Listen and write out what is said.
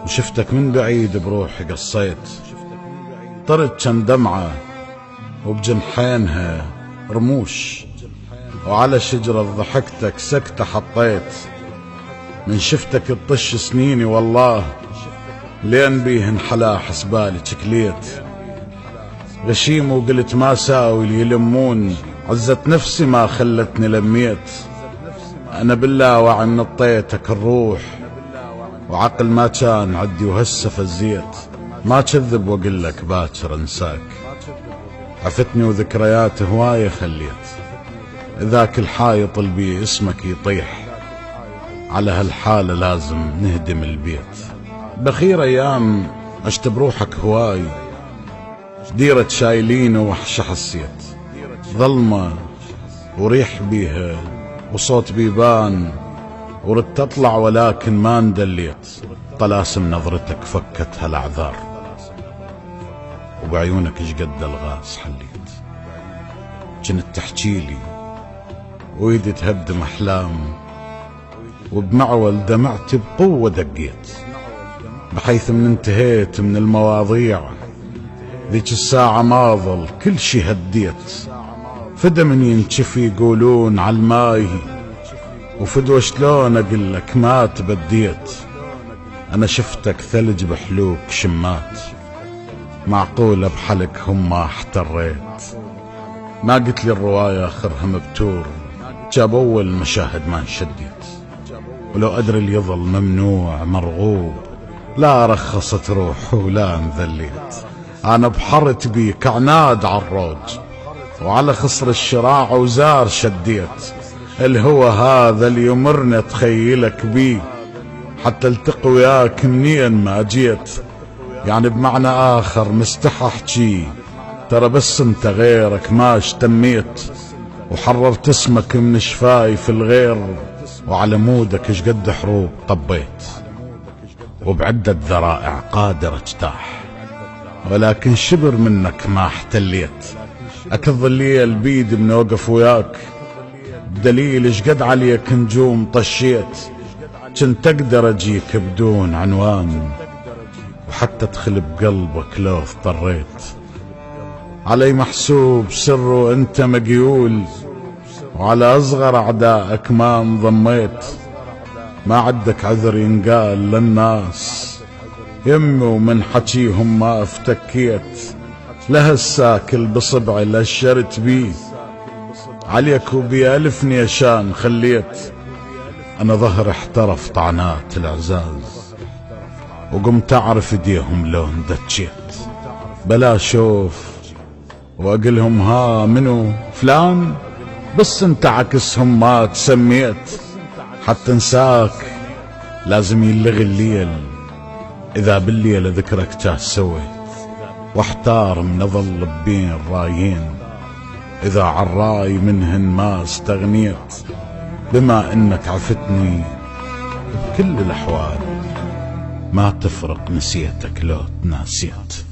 وشفتك من بعيد بروحي قصيت، طرت كم دمعة وبجنحينها رموش، وعلى شجرة ضحكتك سكتة حطيت. من شفتك تطش سنيني والله لين بيهن حلا حسبالي شكليت. غشيم وقلت ما ساوي لي يلمون، عزة نفسي ما خلتني لميت. أنا بالله وعي نطيتك الروح، وعقل ما كان عدي وهسه فزيت. ما كذب وقلك باكر انساك، عفتني وذكريات هواية خليت. ذاك الحايط البي اسمك يطيح، على هالحالة لازم نهدم البيت. بخير ايام عشت بروحك هواي، ديرة شايلين وحشة حسيت. ظلمة وريح بيها وصوت بيبان، وردت اطلع ولكن ما اندليت. طلاسم نظرتك فكت هالاعذار، وبعيونك شقد الغاز حليت. جنت تحجيلي ويدي تهدم احلام، وبمعول دمعتي بقوة دقيت. بحيث من انتهيت من المواضيع ذيك الساعة ما ظل كل شي هديت. فدا من ينشفي يقولون عالماي، وفدوى شلون اقلك ما تبديت. انا شفتك ثلج بحلوك شمات، معقولة بحلقهم ما احتريت. ما قلت لي الرواية اخرها مبتور، جاب اول مشاهد ما انشديت. ولو ادري اللي يظل ممنوع مرغوب، لا رخصت روح ولا انذليت. انا بحرت بيك عناد عالروج، وعلى خصر الشراع وزار شديت. الهوى هذا اللي يمرنا تخيلك بيه، حتى التقي وياك منين ما جيت. يعني بمعنى آخر مستحى احجي، ترى بس انت غيرك ما اشتميت. وحررت اسمك من شفايف الغير، وعلى مودك شقد حروب طبيت. وبعدة ذرائع قادر اجتاح، ولكن شبر منك ما احتليت. اكظ الليل بيد من اوقف وياك، بدليل شقد عليك نجوم طشيت. كنت اقدر اجيك بدون عنوان، وحتى ادخل بقلبك لو اضطريت. علي محسوب سر وانت مقيول، وعلى اصغر اعدائك ما انضميت. ما عدك عذر ينقال للناس، يمي ومن حكيهم ما افتكيت. لهالساكل بصبعي لشرت بيه، عليك وبألف نيشان خليت. انا ظهر احترف طعنات الاعزاز، وقمت اعرف ايديهم لون دجيت. بلا شوف واقلهم ها منو فلان، بس انت عكسهم ما تسميت. حتى انساك لازم يلغي الليل، اذا بالليل ذكرك جاه سويت. واحتار من اظل بين رايين، اذا عالراي منهن ما استغنيت. بما انك عفتني بكل الاحوال، ما تفرق نسيتك لو تناسيت.